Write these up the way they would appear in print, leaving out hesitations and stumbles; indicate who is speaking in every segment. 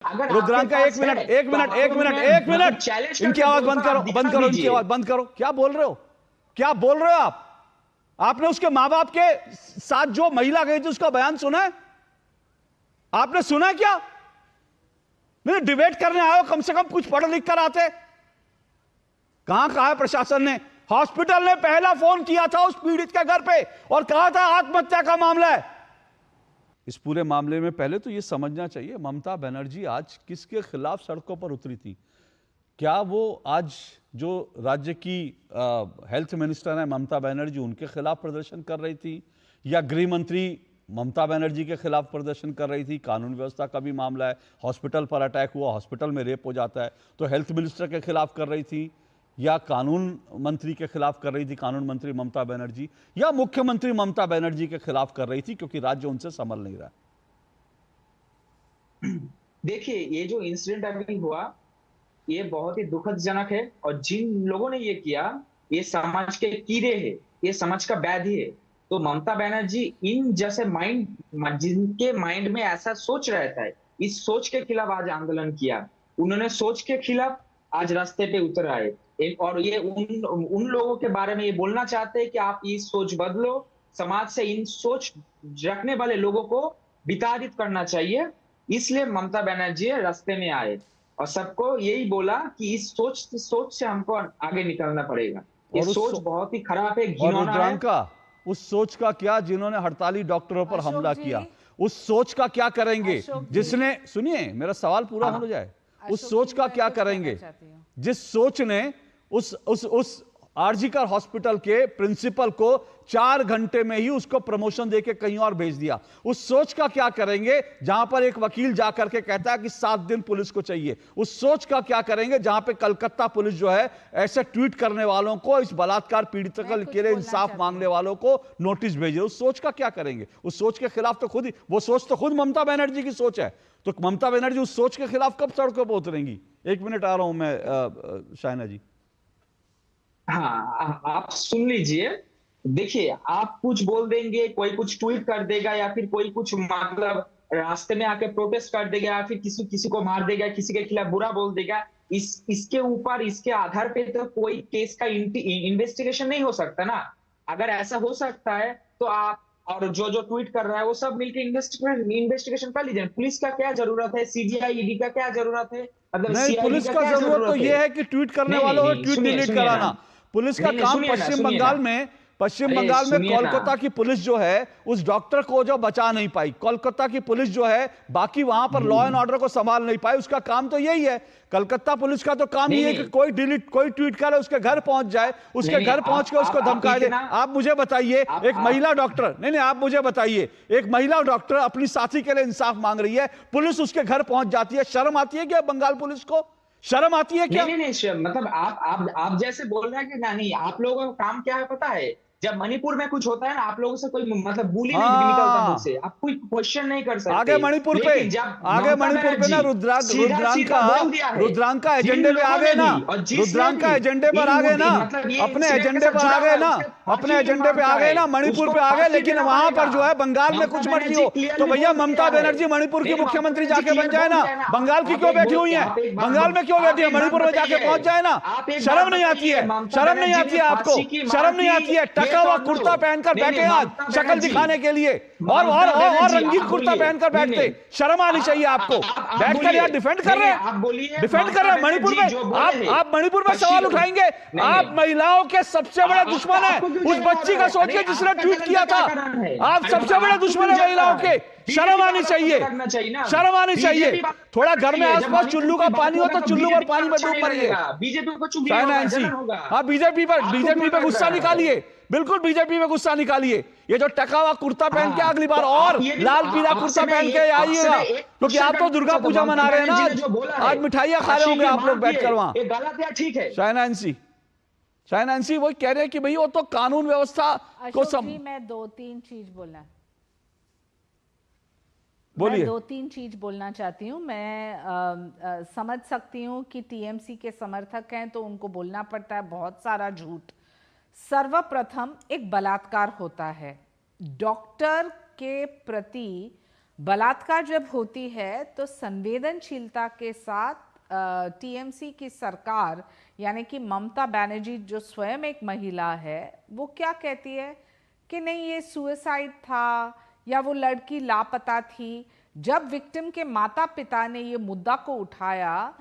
Speaker 1: अगर
Speaker 2: रुद्रांका, एक मिनट एक मिनट एक मिनट एक मिनट, इनकी आवाज बंद करो, बंद करो, इनकी आवाज बंद करो। क्या बोल रहे हो, क्या बोल रहे हो आप? आपने उसके मां बाप के साथ जो महिला गई थी उसका बयान सुना है? आपने सुना है क्या? नहीं, डिबेट करने आए हो, कम से कम कुछ पढ़ लिख कर आते। कहां कहा है प्रशासन ने? हॉस्पिटल ने पहला फोन किया था उस पीड़ित के घर पे और कहा था आत्महत्या का मामला है। इस पूरे मामले में पहले तो यह समझना चाहिए, ममता बनर्जी आज किसके खिलाफ सड़कों पर उतरी थी? क्या वो आज जो राज्य की हेल्थ मिनिस्टर है ममता बनर्जी, उनके खिलाफ प्रदर्शन कर रही थी, या गृह मंत्री ममता बनर्जी के खिलाफ प्रदर्शन कर रही थी? कानून व्यवस्था का भी मामला है, हॉस्पिटल पर अटैक हुआ, हॉस्पिटल में रेप हो जाता है, तो हेल्थ मिनिस्टर के खिलाफ कर रही थी या कानून मंत्री के खिलाफ कर रही थी, कानून मंत्री ममता बनर्जी, या मुख्यमंत्री ममता बनर्जी के खिलाफ कर रही थी क्योंकि राज्य उनसे संभल नहीं रहा?
Speaker 1: देखिए, ये जो इंसिडेंट अभी हुआ ये बहुत ही दुखदजनक है, और जिन लोगों ने ये किया ये समाज के कीड़े हैं, ये समाज का व्याधि है। तो ममता बनर्जी इन जैसे माइंड, जिनके माइंड में ऐसा सोच रहता है, इस सोच के खिलाफ आज आंदोलन किया। उन्होंने सोच के खिलाफ आज रास्ते पे उतर आए। और ये उन लोगों के बारे में ये बोलना चाहते हैं कि आप ये सोच बदलो, समाज से इन सोच रखने वाले लोगों को विताड़ित करना चाहिए। इसलिए ममता बनर्जी रास्ते में आए और सबको यही बोला कि इस सोच से हमको आगे निकलना पड़ेगा। ये सोच बहुत ही खराब है,
Speaker 2: और
Speaker 1: घिनौना है।
Speaker 2: रुद्रांका, उस सोच का क्या जिन्होंने हड़ताली डॉक्टरों पर हमला किया, उस सोच का क्या करेंगे? जिसने, सुनिए मेरा सवाल पूरा होने जाए, उस सोच का क्या करेंगे जिस सोच ने उस आरजीकर हॉस्पिटल के प्रिंसिपल को 4 घंटे में ही उसको प्रमोशन देके कहीं और भेज दिया? उस सोच का क्या करेंगे जहां पर एक वकील जाकर के कहता है कि 7 दिन पुलिस को चाहिए? उस सोच का क्या करेंगे जहां पे कलकत्ता पुलिस जो है ऐसे ट्वीट करने वालों को, इस बलात्कार पीड़ितों के लिए इंसाफ मांगने वालों को नोटिस भेजे? उस सोच का क्या करेंगे? उस सोच के खिलाफ तो खुद ही, वो सोच तो खुद ममता बनर्जी की सोच है, तो ममता बनर्जी उस सोच के खिलाफ कब सड़कों पर उतरेंगी? 1 मिनट आ रहा हूं मैं, शाइना जी।
Speaker 1: हाँ, आप सुन लीजिए। देखिए, आप कुछ बोल देंगे, कोई कुछ ट्वीट कर देगा, या फिर कोई कुछ मतलब रास्ते में आके प्रोटेस्ट कर देगा, या फिर किसी किसी को मार देगा, किसी के खिलाफ बुरा बोल देगा। इसके ऊपर, इसके आधार पे तो कोई केस का इन्वेस्टिगेशन नहीं हो सकता ना। अगर ऐसा हो सकता है तो आप और जो जो ट्वीट कर रहा है वो सब मिलकर इन्वेस्टिगेशन कर लीजिए। पुलिस का क्या जरूरत है, सीबीआई ईडी का क्या जरूरत है, मतलब
Speaker 2: नहीं,
Speaker 1: सीआईडी
Speaker 2: पुलिस
Speaker 1: का
Speaker 2: का
Speaker 1: क्या
Speaker 2: जरूरत तो
Speaker 1: जरूरत है?
Speaker 2: यह है कि ट्वीट करने
Speaker 1: नहीं नहीं
Speaker 2: वालों को
Speaker 1: नहीं,
Speaker 2: ट्वीट
Speaker 1: सुनिए
Speaker 2: डिलीट
Speaker 1: सुनिए ना।
Speaker 2: कराना। पुलिस का
Speaker 1: नहीं नहीं,
Speaker 2: काम
Speaker 1: सुनिए ना,
Speaker 2: पश्चिम
Speaker 1: सुनिए ना।
Speaker 2: बंगाल में, पश्चिम
Speaker 1: अरे
Speaker 2: बंगाल में
Speaker 1: सुनिए ना।
Speaker 2: कोलकाता की पुलिस जो है उस डॉक्टर को जो बचा नहीं पाई, कोलकाता की पुलिस जो है बाकी वहां पर लॉ एंड ऑर्डर को संभाल नहीं पाई, उसका काम तो यही है। कलकत्ता पुलिस का तो काम
Speaker 1: नहीं
Speaker 2: ही है कि
Speaker 1: नहीं
Speaker 2: कोई ट्वीट करे, उसके घर पहुंच जाए, उसके
Speaker 1: नहीं,
Speaker 2: घर पहुंच के उसको धमकाए दे। आप मुझे बताइए, एक महिला डॉक्टर, नहीं नहीं, आप मुझे बताइए, एक महिला डॉक्टर अपनी साथी के लिए इंसाफ मांग रही है, पुलिस उसके घर पहुंच जाती है। शर्म आती है क्या बंगाल पुलिस को? शर्म आती है क्या?
Speaker 1: नहीं नहीं नहीं, मतलब आप जैसे बोल रहे हैं कि नहीं, आप लोगों का काम क्या है पता है? जब मणिपुर में कुछ होता है ना, आप लोगों से कोई मतलब बुली नहीं निकलता मुंह से,
Speaker 2: हाँ,
Speaker 1: आप कोई क्वेश्चन नहीं कर
Speaker 2: आगे
Speaker 1: सकते।
Speaker 2: मणिपुर पे,
Speaker 1: लेकिन जब
Speaker 2: आगे
Speaker 1: ममता
Speaker 2: मणिपुर पे ना
Speaker 1: बनर्जी सीधा
Speaker 2: रुद्रांका,
Speaker 1: सीधा बोल दिया है,
Speaker 2: रुद्रांका
Speaker 1: जिन
Speaker 2: एजेंडे पे आ
Speaker 1: लोगों
Speaker 2: गए
Speaker 1: ने
Speaker 2: ना,
Speaker 1: भी और जिस ने
Speaker 2: रुद्रांका
Speaker 1: भी
Speaker 2: एजेंडे पर
Speaker 1: इन
Speaker 2: आ गए ना,
Speaker 1: मतलब ये
Speaker 2: अपने
Speaker 1: इंसिडेंट के
Speaker 2: एजेंडे
Speaker 1: साथ
Speaker 2: पर आ
Speaker 1: जुड़ा हुआ
Speaker 2: गए
Speaker 1: है,
Speaker 2: ना,
Speaker 1: उसके
Speaker 2: अपने
Speaker 1: फांसी की
Speaker 2: एजेंडे पे
Speaker 1: मांग
Speaker 2: आ
Speaker 1: कर
Speaker 2: गए
Speaker 1: है,
Speaker 2: ना, मणिपुर
Speaker 1: उसको
Speaker 2: पे आ गए।
Speaker 1: फांसी
Speaker 2: लेकिन
Speaker 1: देना
Speaker 2: वहां पर
Speaker 1: पड़ेगा।
Speaker 2: जो है बंगाल में
Speaker 1: ममता
Speaker 2: कुछ मर्जी
Speaker 1: बनर्जी
Speaker 2: हो, तो
Speaker 1: क्लियरली
Speaker 2: भैया
Speaker 1: बोल
Speaker 2: ममता
Speaker 1: दिया है।
Speaker 2: बनर्जी मणिपुर की
Speaker 1: नहीं, ममता
Speaker 2: मुख्यमंत्री
Speaker 1: बनर्जी
Speaker 2: जाके बन
Speaker 1: क्लियर
Speaker 2: जाए
Speaker 1: बोल
Speaker 2: ना,
Speaker 1: दिया है ना।
Speaker 2: बंगाल की
Speaker 1: आप
Speaker 2: क्यों
Speaker 1: एक
Speaker 2: बैठी हुई है?
Speaker 1: आप एक बात
Speaker 2: बंगाल में क्यों
Speaker 1: आप
Speaker 2: बैठी है?
Speaker 1: एक बात
Speaker 2: मणिपुर में जाके
Speaker 1: बताइए,
Speaker 2: पहुंच जाए ना।
Speaker 1: आप एक बात
Speaker 2: शर्म नहीं आती
Speaker 1: बताइए,
Speaker 2: है?
Speaker 1: ममता
Speaker 2: शर्म नहीं
Speaker 1: बनर्जी
Speaker 2: आती
Speaker 1: ने
Speaker 2: है आपको?
Speaker 1: फांसी की मांग
Speaker 2: शर्म नहीं
Speaker 1: की,
Speaker 2: आती है?
Speaker 1: ये
Speaker 2: टका
Speaker 1: तो
Speaker 2: हुआ
Speaker 1: हम
Speaker 2: कुर्ता
Speaker 1: लोग
Speaker 2: पहनकर
Speaker 1: नहीं
Speaker 2: बैठे
Speaker 1: नहीं,
Speaker 2: आज
Speaker 1: ममता
Speaker 2: शक्ल
Speaker 1: बनर्जी,
Speaker 2: दिखाने के लिए, और
Speaker 1: ममता बनर्जी
Speaker 2: रंगीन
Speaker 1: आप
Speaker 2: कुर्ता
Speaker 1: बोलिए।
Speaker 2: पहनकर
Speaker 1: नहीं
Speaker 2: बैठते।
Speaker 1: नहीं,
Speaker 2: शर्म आनी चाहिए आपको।
Speaker 1: आप
Speaker 2: बैठकर
Speaker 1: बोलिए।
Speaker 2: यार डिफेंड कर
Speaker 1: नहीं
Speaker 2: रहे
Speaker 1: नहीं,
Speaker 2: हैं,
Speaker 1: आप बोलिए।
Speaker 2: डिफेंड कर
Speaker 1: ममता
Speaker 2: रहे हैं मणिपुर
Speaker 1: बनर्जी
Speaker 2: में।
Speaker 1: जो बोले हैं,
Speaker 2: आप मणिपुर में सवाल
Speaker 1: पश्चिम,
Speaker 2: उठाएंगे?
Speaker 1: नहीं
Speaker 2: आप
Speaker 1: नहीं,
Speaker 2: महिलाओं के सबसे बड़े दुश्मन
Speaker 1: आपको क्यों
Speaker 2: है। उस
Speaker 1: जलन हो
Speaker 2: बच्ची
Speaker 1: रहा
Speaker 2: का
Speaker 1: है?
Speaker 2: सोचिए
Speaker 1: अरे
Speaker 2: जिसने
Speaker 1: आपका
Speaker 2: ट्वीट
Speaker 1: जलन
Speaker 2: किया
Speaker 1: का
Speaker 2: था।
Speaker 1: क्या कारण है?
Speaker 2: आप
Speaker 1: अरे
Speaker 2: सबसे
Speaker 1: बाबा,
Speaker 2: बड़े
Speaker 1: आपको
Speaker 2: दुश्मन
Speaker 1: क्यों
Speaker 2: है
Speaker 1: जल रहा
Speaker 2: महिलाओं
Speaker 1: है?
Speaker 2: के। शर्म
Speaker 1: बीजेपी
Speaker 2: आनी
Speaker 1: वालों को तो
Speaker 2: चाहिए,
Speaker 1: लगना चाहिए ना।
Speaker 2: शर्म आनी चाहिए।
Speaker 1: बीजेपी
Speaker 2: थोड़ा घर में
Speaker 1: जब
Speaker 2: आसपास
Speaker 1: मणिपुर
Speaker 2: चुल्लू का
Speaker 1: की बात
Speaker 2: पानी हो
Speaker 1: होगा
Speaker 2: तो
Speaker 1: तो
Speaker 2: चुल्लू पर
Speaker 1: बीजेपी
Speaker 2: पानी
Speaker 1: का
Speaker 2: में
Speaker 1: अच्छा
Speaker 2: डूब
Speaker 1: नहीं
Speaker 2: मरिए।
Speaker 1: लगेगा, बीजेपी को चुगली
Speaker 2: शाइना
Speaker 1: होगा,
Speaker 2: एनसी,
Speaker 1: जलन होगा।
Speaker 2: हाँ बीजेपी पर,
Speaker 1: आपको
Speaker 2: बीजेपी
Speaker 1: क्यों
Speaker 2: पे
Speaker 1: लग
Speaker 2: गुस्सा
Speaker 1: रहा है?
Speaker 2: निकालिए, बिल्कुल बीजेपी पे गुस्सा निकालिए। ये जो टका हुआ कुर्ता पहन के
Speaker 1: हाँ,
Speaker 2: अगली
Speaker 1: तो
Speaker 2: बार
Speaker 1: आप
Speaker 2: और
Speaker 1: ये भी
Speaker 2: लाल पीला
Speaker 1: आपसे
Speaker 2: कुर्ता
Speaker 1: मैं
Speaker 2: पहन के
Speaker 1: आपसे मैं
Speaker 2: आइएगा,
Speaker 1: एक
Speaker 2: क्योंकि
Speaker 1: क्वेश्चन
Speaker 2: आप तो
Speaker 1: करना
Speaker 2: दुर्गा
Speaker 1: चाहता हूँ।
Speaker 2: पूजा
Speaker 1: ममता
Speaker 2: मना रहे हैं ना
Speaker 1: बनर्जी ने
Speaker 2: आज।
Speaker 1: जो बोला
Speaker 2: आज
Speaker 1: है,
Speaker 2: मिठाइयां खा रहे
Speaker 1: फांसी
Speaker 2: होंगे
Speaker 1: की
Speaker 2: आप लोग
Speaker 1: मांग की
Speaker 2: बैठकर
Speaker 1: है,
Speaker 2: वहां।
Speaker 1: ये गलत है, ठीक है?
Speaker 2: शाइना एनसी, शाइना एनसी वही कह रहे हैं कि भाई वो तो कानून व्यवस्था को
Speaker 3: जी, मैं दो तीन चीज बोलना चाहती हूँ। मैं समझ सकती हूँ कि टीएमसी के समर्थक हैं तो उनको बोलना पड़ता है बहुत सारा झूठ। सर्वप्रथम एक बलात्कार होता है, डॉक्टर के प्रति बलात्कार जब होती है तो संवेदनशीलता के साथ टीएमसी की सरकार यानी कि ममता बनर्जी जो स्वयं एक महिला है वो क्या कहती है कि नहीं ये सुसाइड था या वो लड़की लापता थी। जब विक्टिम के माता पिता ने ये मुद्दा को उठाया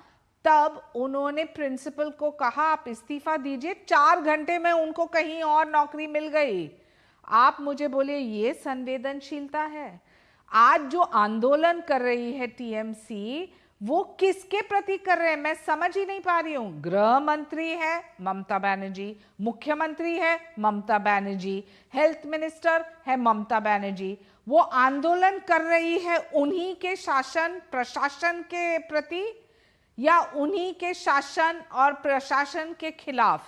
Speaker 3: तब उन्होंने प्रिंसिपल को कहा आप इस्तीफा दीजिए, 4 घंटे में उनको कहीं और नौकरी मिल गई। आप मुझे बोलिए ये संवेदनशीलता है? आज जो आंदोलन कर रही है टीएमसी वो किसके प्रति कर रहे हैं मैं समझ ही नहीं पा रही हूं। गृह मंत्री है ममता बनर्जी, मुख्यमंत्री है ममता बनर्जी, हेल्थ मिनिस्टर है ममता बनर्जी। वो आंदोलन कर रही है उन्हीं के शासन प्रशासन के प्रति या उन्हीं के शासन और प्रशासन के खिलाफ?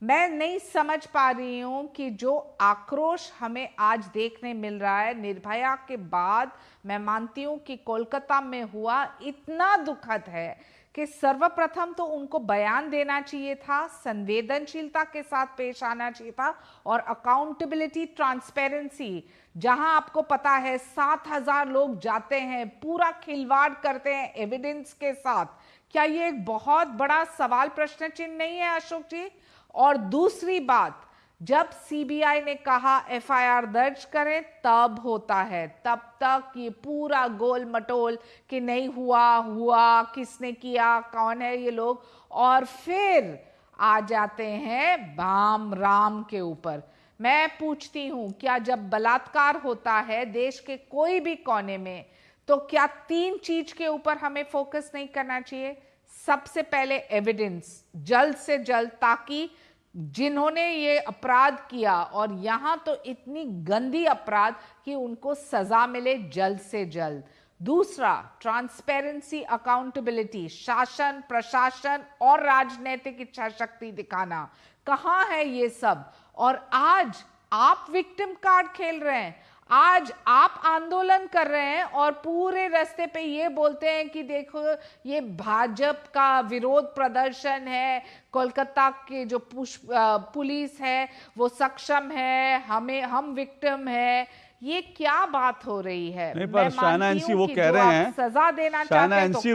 Speaker 3: मैं नहीं समझ पा रही हूं कि जो आक्रोश हमें आज देखने मिल रहा है निर्भया के बाद, मैं मानती हूं कि कोलकाता में हुआ इतना दुखद है कि सर्वप्रथम तो उनको बयान देना चाहिए था, संवेदनशीलता के साथ पेश आना चाहिए था और अकाउंटेबिलिटी ट्रांसपेरेंसी। जहां आपको पता है 7,000 लोग जाते हैं, पूरा खिलवाड़ करते हैं एविडेंस के साथ, क्या ये एक बहुत बड़ा सवाल प्रश्न चिन्ह नहीं है अशोक जी? और दूसरी बात, जब सीबीआई ने कहा एफआईआर दर्ज करें तब होता है, तब तक ये पूरा गोल मटोल कि नहीं हुआ किसने किया, कौन है ये लोग, और फिर आ जाते हैं बाम राम के ऊपर। मैं पूछती हूं क्या जब बलात्कार होता है देश के कोई भी कोने में तो क्या 3 चीज के ऊपर हमें फोकस नहीं करना चाहिए? सबसे पहले एविडेंस जल्द से जल्द, ताकि जिन्होंने ये अपराध किया और यहां तो इतनी गंदी अपराध कि उनको सजा मिले जल्द से जल्द। दूसरा ट्रांसपेरेंसी, अकाउंटेबिलिटी, शासन प्रशासन और राजनीतिक इच्छा शक्ति दिखाना। कहां है ये सब? और आज आप विक्टिम कार्ड खेल रहे हैं, आज आप आंदोलन कर रहे हैं और पूरे रास्ते पे ये बोलते हैं कि देखो ये भाजपा का विरोध प्रदर्शन है, कोलकाता के जो पुलिस है वो सक्षम है, हम विक्टिम है। ये क्या बात हो रही है?
Speaker 2: नहीं, पर शायना एनसी वो कह रहे हैं
Speaker 3: सजा देना
Speaker 2: शायना एनसी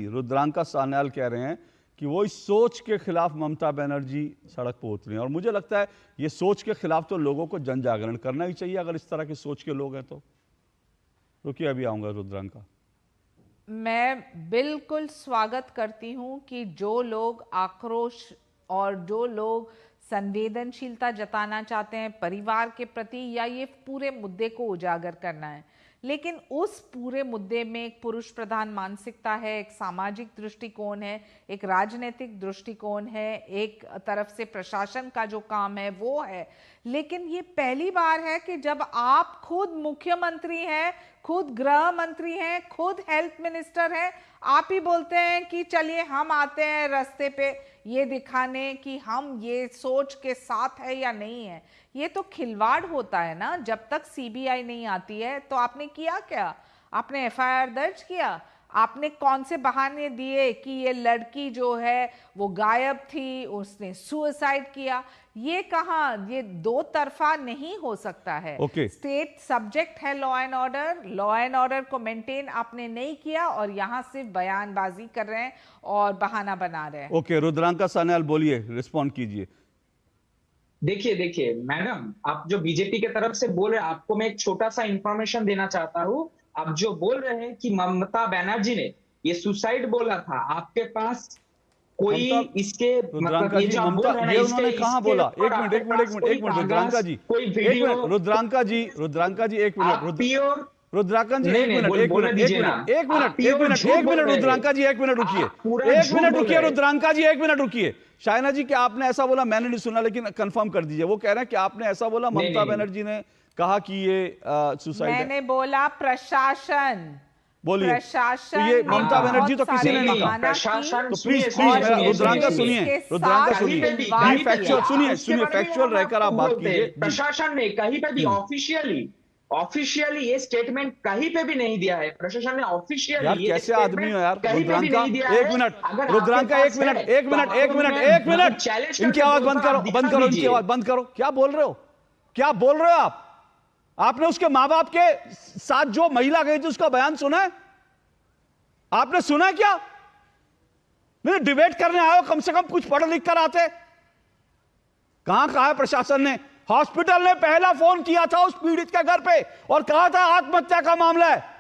Speaker 2: रुद्रांका सान्याल कह रहे हैं कि वो इस सोच के खिलाफ ममता बनर्जी सड़क पर उतरी हैं। और मुझे लगता है ये सोच के खिलाफ तो लोगों को जन जागरण करना ही चाहिए अगर इस तरह की सोच के लोग हैं तो। रुकिए अभी आऊंगा रुद्रांका।
Speaker 3: मैं बिल्कुल स्वागत करती हूं कि जो लोग आक्रोश और जो लोग संवेदनशीलता जताना चाहते हैं परिवार के प्रति या ये पूरे मुद्दे को उजागर करना है, लेकिन उस पूरे मुद्दे में एक पुरुष प्रधान मानसिकता है, एक सामाजिक दृष्टिकोण है, एक राजनीतिक दृष्टिकोण है, एक तरफ से प्रशासन का जो काम है वो है। लेकिन ये पहली बार है कि जब आप खुद मुख्यमंत्री हैं, खुद गृह मंत्री हैं, खुद हेल्थ मिनिस्टर हैं, आप ही बोलते हैं कि चलिए हम आते हैं रास्ते पे ये दिखाने कि हम ये सोच के साथ है या नहीं है। ये तो खिलवाड़ होता है ना। जब तक सीबीआई नहीं आती है तो आपने किया क्या? आपने एफआईआर दर्ज किया? आपने कौन से बहाने दिए कि ये लड़की जो है वो गायब थी, उसने सुसाइड किया? ये कहाँ, ये दो तरफा नहीं हो सकता है। स्टेट सब्जेक्ट है लॉ एंड ऑर्डर को मेंटेन आपने नहीं किया और यहाँ सिर्फ बयानबाजी कर रहे हैं और बहाना बना रहे हैं।
Speaker 2: रुद्रांका सान्याल बोलिए, रिस्पॉन्ड कीजिए।
Speaker 1: देखिए मैडम, आप जो बीजेपी के तरफ से बोल रहे हैं, आपको मैं एक छोटा सा इंफॉर्मेशन देना चाहता हूँ। आप जो बोल रहे हैं कि ममता बनर्जी ने ये सुसाइड बोला था, आपके पास कोई इसके मतलब ये जो आप बोल रहे हैं
Speaker 2: उन्होंने कहाँ बोला? एक मिनट रुद्रांका जी,
Speaker 1: कोई वीडियो,
Speaker 2: रुद्रांका जी एक मिनट,
Speaker 1: प्योर
Speaker 2: रुद्रांका जी एक मिनट रुद्रांका जी एक मिनट रुकिए रुद्रांका जी एक मिनट रुकिए। शायना जी क्या आपने ऐसा बोला? मैंने नहीं सुना लेकिन कंफर्म कर दीजिए। वो कह रहे हैं कि आपने ऐसा बोला, ममता बनर्जी ने कहा कि ये सुसाइड?
Speaker 3: मैंने बोला प्रशासन।
Speaker 2: बोलिए
Speaker 3: प्रशासन,
Speaker 2: तो ये ममता बनर्जी तो किसी ने नहीं कहा।
Speaker 1: प्रशासन,
Speaker 2: तो प्लीज रुद्रांका सुनिए, सुनिए फैक्चुअल रहकर आप बात कीजिए।
Speaker 1: प्रशासन ने कहीं पे भी ऑफिशियली ये स्टेटमेंट कहीं पे भी नहीं दिया है। प्रशासन ने ऑफिशियली
Speaker 2: यार कैसे आदमी हो यार रुद्रांका? एक मिनट रुद्रांका, एक मिनट इनकी आवाज बंद करो, इनकी आवाज बंद करो। क्या बोल रहे हो आप? आपने उसके मां बाप के साथ जो महिला गई थी उसका बयान सुना है? आपने सुना है क्या? नहीं, डिबेट करने आए हो, कम से कम कुछ पढ़ लिख कर आते। कहां कहा है प्रशासन ने? हॉस्पिटल ने पहला फोन किया था उस पीड़ित के घर पे और कहा था आत्महत्या का मामला है।